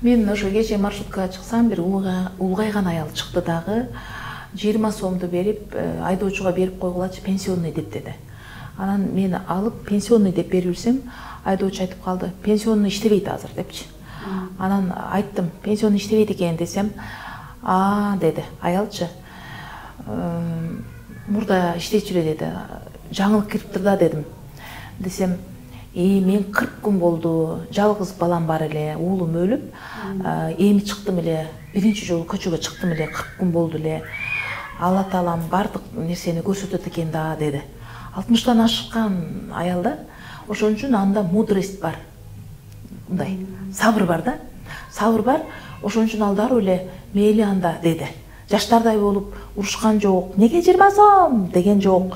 Мен ошо кечээ маршруткага чыксам, бир улгайган аял чыкты дагы, 20 сомду берип, айдоочуга берип койгулачы, пенсионный деп деди. Анан мени алып пенсионный деп берип жүрсөм, айдоочу айтып калды, пенсионный иштебейт азыр депчи. Анан айттым, пенсионный иштебейт экен десем, деди аялчы, мурда иштечү эле деди, жаңылык кириптир да дедим. Десем, мен 40 күн болду, жалгыз балам бар эле, уулум өлүп, эми чыктым эле, биринчи жолу көчөгө чыктым эле, 40 күн болду эле. Алла таалам бардык нерсени көрсөтөт экен да деди. 60-тан ашкан аялда, ошон үчүн анда мудрость бар. Мындай, сабыр бар да. Сабыр бар, ошон үчүн ал дароо эле мейли анда деди. Жаштардай болуп урушкан жок. Неге 20 сом деген жок.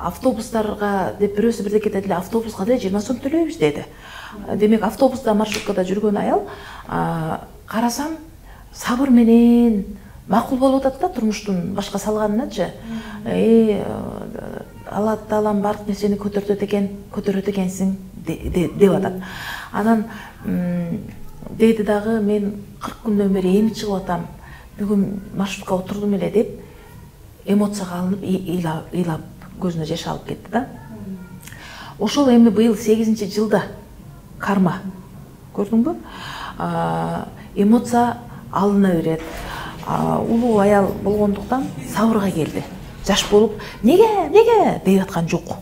Автобустарга деп бирөөсү бирдеке деди, автобуска деле 20 сом төлөйбүз деди. Демек автобуста, маршруткада жүргөн аял, карасам сабыр менен макул болуп атат да турмуштун башка салганыначы. Алла таалам бардык нерсени көтөрөт экенсиң деп атат. Анан деди дагы, мен 40 күндөн бери эми чыгып атам. Бүгүн маршрутка отурдум эле деп эмоцияга алынып ыйлап көзүнө жаш алып кетти да. Ошол эми быйыл 8-жылда карма. Көрдүңбү? Эмоция алына берет. Улуу аял болгондуктан сабырга келди. Жаш болуп, неге деп аткан жок.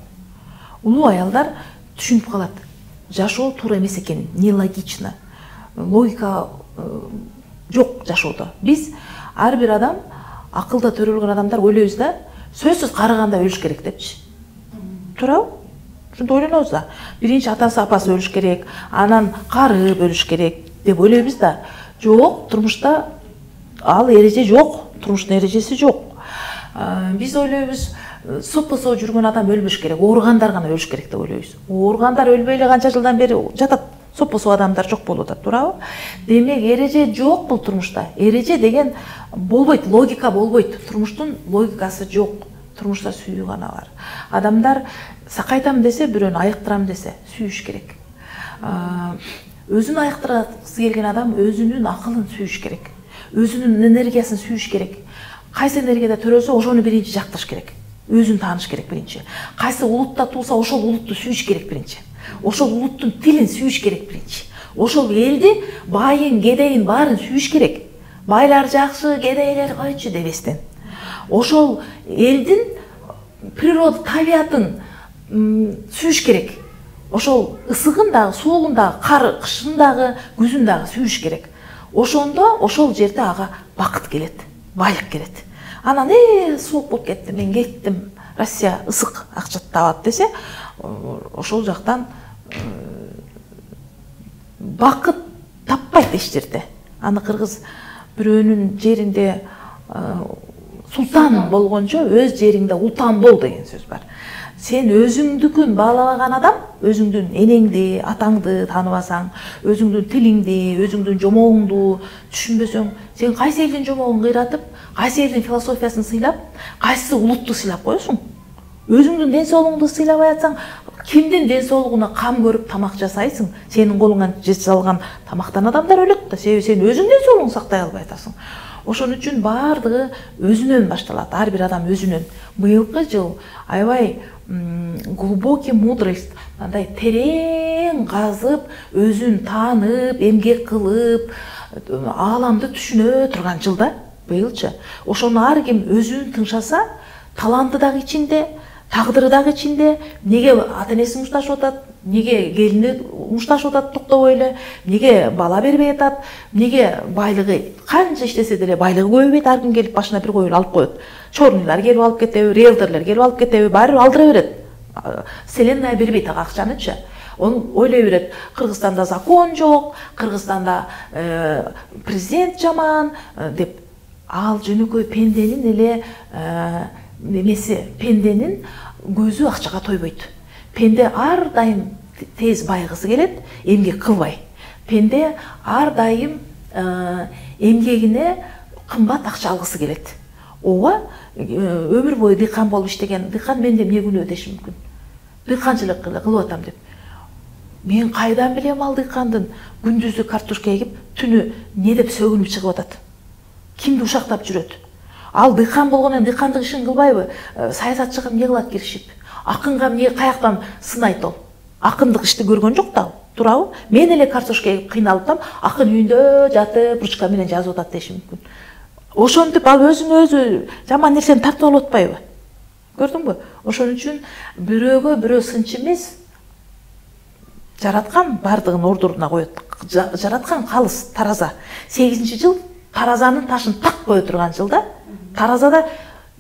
Улуу аялдар түшүнүп калат. Жашоо туура эмес экен, нелогично. Логика жок жашоодо. Биз ар бир адам, акылда төрөлгөн адамдар ойлойбуз да, сөзсүз карыганда өлүш керек депчи. Туурабы? Ушинтип ойлонобуз да. Биринчи атасы апасы өлүш керек, анан карып өлүш керек деп ойлойбуз да. Жок, турмушта ал эреже жок, турмуштун эрежеси жок. Биз ойлойбуз, соппосо жүргөн адам өлбөш керек, ооругандар гана өлүш керек деп ойлойбуз. Ооругандар өлбөй эле канча жылдан бери жатат. Соппосо адамдар жок болуп атат, туурабы? Демек эреже жок бул турмушта. Эреже деген болбойт, логика болбойт. Турмуштун логикасы жок. Турмушта сүйүү гана бар. Адамдар сакайтам десе, бирөөнү айыктырам десе, сүйүш керек. Өзүн айыктыргысы келген адам өзүнүн акылын сүйүш керек. Өзүнүн энергиясын сүйүш керек. Кайсы энергияда төрөлсө, ошону биринчи жакташ керек. Өзүн тааныш керек биринчи. Кайсы улутта тууса, ошол улутту сүйүш керек биринчи. Ошол улуттун тилин сүйүш керек биринчи. Ошол элди, байын, кедейин баарын сүйүш керек. Байлар жакшы, кедейлер койчу дебестен. Ошол элдин природа, табиятын сүйүш керек. Ошол ысыгын дагы, суугун дагы, кышын дагы, күзүн дагы сүйүш керек. Ошондо ошол жерде ага бакыт келет, байлык келет. Анан суук болуп кетти, мен кеттим, Россия ысык акча табат десе, ошол жактан бакыт таппайт эч жерде. Аны кыргыз бирөөнүн жеринде султан болгончо өз жериңде ултан бол деген сөз бар. Сен өзүңдүкүн баалабаган адам, өзүңдүн энеңди, атаңды тааныбасаң, өзүңдүн тилиңди, өзүңдүн жомогуңду түшүнбөсөң, сен кайсы элдин жомогун кыйратып, кайсы элдин философиясын сыйлап, кайсы улутту сыйлап коесуң? Өзүңдүн ден соолугуңду сыйлабай атсаң, кимдин ден соолугуна кам көрүп тамак жасайсың? Сенин колуңан жасалган тамактан адамдар өлөт да, себеби сен өзүңдүн ден соолугуңду сактай албай атасың. Ошон үчүн баардыгы өзүнөн башталат, ар бир адам өзүнөн. Быйылкы жыл аябай глубокий мудрость, андай терең казып, өзүн таанып, эмгек кылып, ааламды түшүнө турган жыл да, быйылчы. Ошону ар ким өзүн тыңшаса, таланты дагы ичинде, тагдыры дагы ичинде, неге ата-энеси мушташып атат, неге келини мушташып атат токтобой эле, неге бала бербей атат, неге байлыгы канча иштесе деле байлыгы көбөйбөйт, ар ким келип башына бир коюн алып коет. Чорныйлар келип алып кетеби, риэлторлор келип алып кетеби, баары алдыра берет. Вселенная бербейт ага акчанычы. Он ойлой берет, Кыргызстанда закон жок, Кыргызстанда президент жаман деп. Ал жөнөкөй пенденин эле немеси, пенденин көзү акчага тойбойт. Пенде ар дайым тез байгысы келет, эмгек кылбай. Пенде ар дайым эмгегине кымбат акча алгысы келет. Ооба, өмүр бою дыйкан болуп иштеген, дыйкан мен де эмне күнөө деши мүмкүн. Дыйканчылык кылып атам деп. Мен кайдан билем ал дыйкандын күндүзү картошка эгип, түнү не деп сөгүнүп чыгып атат. Кимди ушактап жүрөт? Ал дыйкан болгондон дыйкандык ишин кылбайбы? Саясатчыга эмне кылат киришип? Акынга эмне каяктан сынайт ол? Акындык ишти көргөн жок да, туурабы? Мен эле картошка эгип кыйналып атам, акын үйүндө жатып, ручка менен жазып атат деши мүмкүн. Ошентип ал өзүн жаман нерсени тартып алып атпайбы? Көрдүңбү? Ошон үчүн бирөөгө бирөө сынчы эмес. Жараткан бардыгын ордуруна коет. Жараткан калыс тараза. 8-жыл таразанын ташын так кое турган жыл да. Таразада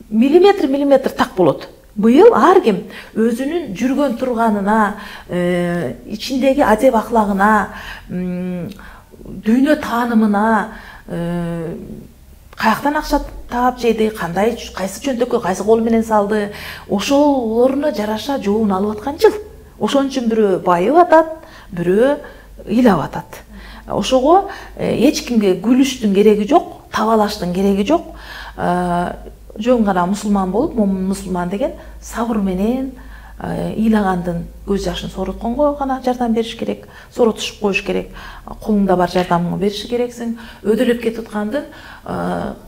миллиметр так болот. Быйыл ар ким өзүнүн жүргөн турганына, ичиндеги адеп аклагына, дүйнө таанымына, каяктан акча таап жейди, кандай, кайсы чөнтөккө кайсы кол менен салды, ошолоруна жараша жообун алып аткан жыл. Ошон үчүн бирөө байып атат, бирөө ыйлап атат. Ошого эч кимге күлүштүн кереги жок, табалаштын кереги жок. Жөн гана мусулман болуп, мусулман деген сабыр менен ыйлагандын көз жашын соротконго гана жардам бериш керек, соротушуп коюш керек. Колуңда бар жардамыңды бериш керексиң. Өдөлөп кетип аткандын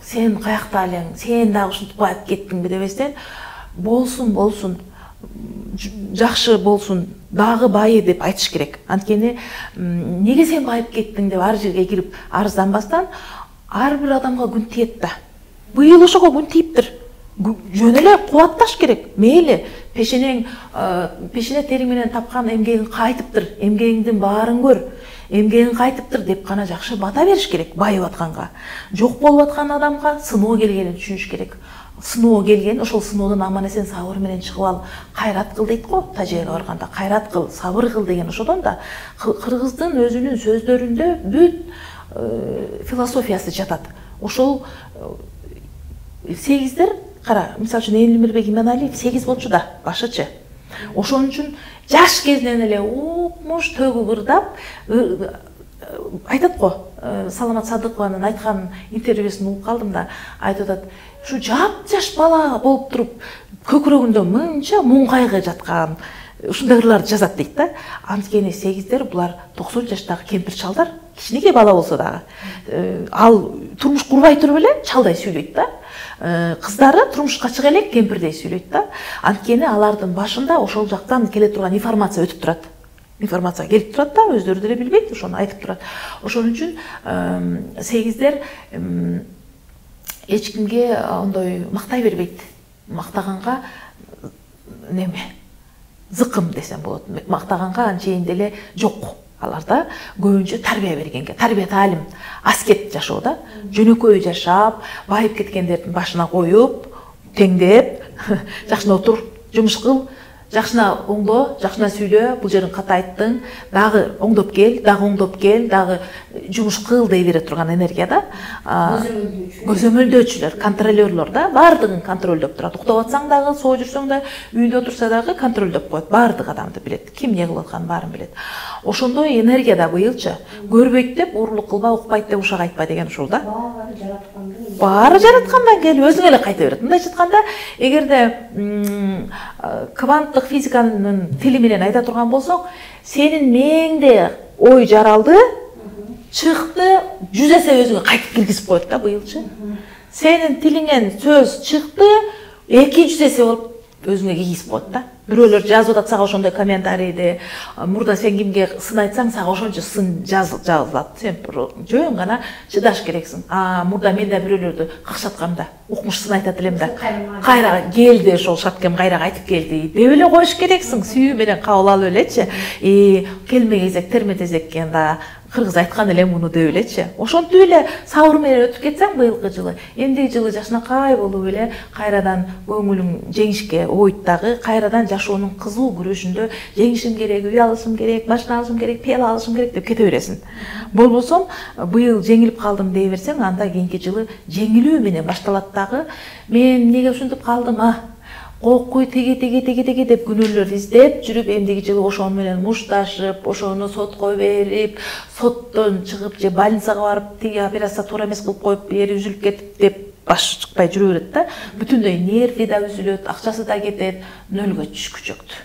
сен каякта элең, сен дагы ушинтип байып кеттиңби дебестен, болсун, жакшы болсун, дагы байы деп айтыш керек. Анткени неге сен байып кеттиң деп ар жерге кирип арызданбастан, ар бир адамга күн тиет да. Быйыл ошого күн тийиптир. Жөн эле кубатташ керек. Мейли пешене териң менен тапкан эмгегиң кайтыптыр, эмгегиңдин баарын көр, эмгегиң кайтыптыр деп гана жакшы бата бериш керек байып атканга. Жок болуп аткан адамга сыноо келгенин түшүнүш керек. Сыноо келген, ошол сыноодон аман эсен сабыр менен чыгып ал, кайрат кыл дейт го, тажыйга барганда. Кайрат кыл, сабыр кыл деген ошодон да. Кыргыздын өзүнүн сөздөрүндө бүт философиясы жатат. Ошол 8-дер, кара, мисалы үчүн Элмирбек Иманалиев 8 болчу да, башычы. Ошон үчүн жаш кезинен эле укмуш, төгү кырдап, айтат го, Саламат Садыкованын айткан интервьюсун угуп калдым да, айтып атат, ушу жап-жаш бала болуп туруп, көкүрөгүндө мынча муң кайгы жаткан, ушундай ырларды жазат дейт да. Анткени 8-дер булар 90 жаштагы кемпир чалдар, кичинекей бала болсо дагы. Ал турмуш курбай туруп эле чалдай сүйлөйт да. Кыздары турмушка чыга элек кемпирдей сүйлөйт да. Анткени алардын башында ошол жактан келе турган информация өтүп турат. Информация келип турат да, өздөрү деле билбейт, ошону айтып турат. Ошон үчүн 8-дер эч кимге ондой мактай бербейт. Мактаганга неме зыкым десем болот. Мактаганга анчейин деле жок. Аларда көбүнчө тарбия бергенге, тарбия таалим, аскет жашоо да, жөнөкөй жашап, байып кеткендердин башына коюп, теңдеп, жакшына отур, жумуш кыл, жакшына оңдо, жакшына сүйлө, бул жерин ката айттың, дагы оңдоп кел, дагы жумуш кыл дей бере турган энергия да. Көзөмөлдөөчүлөр, контролерлор да, бардыгын контролдоп турат. Уктап атсаң дагы, соо жүрсөң да, үйүндө отурса дагы контролдоп коет. Бардык адамды билет, ким эмне кылып атканын баарын билет. Ошондой энергия да быйылчы. Көрбөйт деп урурлук кылба, укпайт деп ушак айтпа деген ушул да. Баары жараткандан келип өзүң эле кайта берет. Мындай айтканда, эгерде кванттык физиканын тили менен айта турган болсоң, сенин мээңде ой жаралды, чыкты, 100 эсе өзүңө кайтып киргизип коет да быйылчы. Сенин тилиңен сөз чыкты, 200 эсе болуп өзүңө кийгизип коет да. Бирөөлөр жазып атат сага ошондой комментарийди, мурда сен кимге сын айтсаң, сага ошончо сын жазылат. Сен жөн гана чыдаш керексиң. Мурда мен да бирөөлөрдү какшаткам да, укмуш сын айтат элем да. Кайра келди, ошол шапкем кайра кайтып келди деп эле коюш керексиң, сүйүү менен кабыл алып элечи. Келме кезек, терме тезеккен да кыргыз айткан эле муну деп элечи. Ошентип эле сабыр менен өтүп кетсең быйылкы жылы, эмдиги жылы жашынакай болуп эле кайрадан көңүлүң жеңишке ойт дагы, кайрадан жашоонун кызуу күрөшүндө жеңишим керек, үй алышым керек, машина алышым керек, пел алышым керек деп кете бересиң. Болбосо быйыл жеңилип калдым дей берсең, анда кийинки жылы жеңилүү менен башталат дагы. Мен эмнеге ушинтип калдым, кокуй тиги деп күнөөлөр издеп жүрүп, эмдиги жылы ошону менен мушташып, ошону сотко берип, соттон чыгып же больницага барып, тиги операция туура эмес кылып коюп, ери үзүлүп кетип деп башы чыкпай жүрө берет да. Бүтүндөй нерви да үзүлөт, акчасы да кетет, нөлгө түшкү жөктү.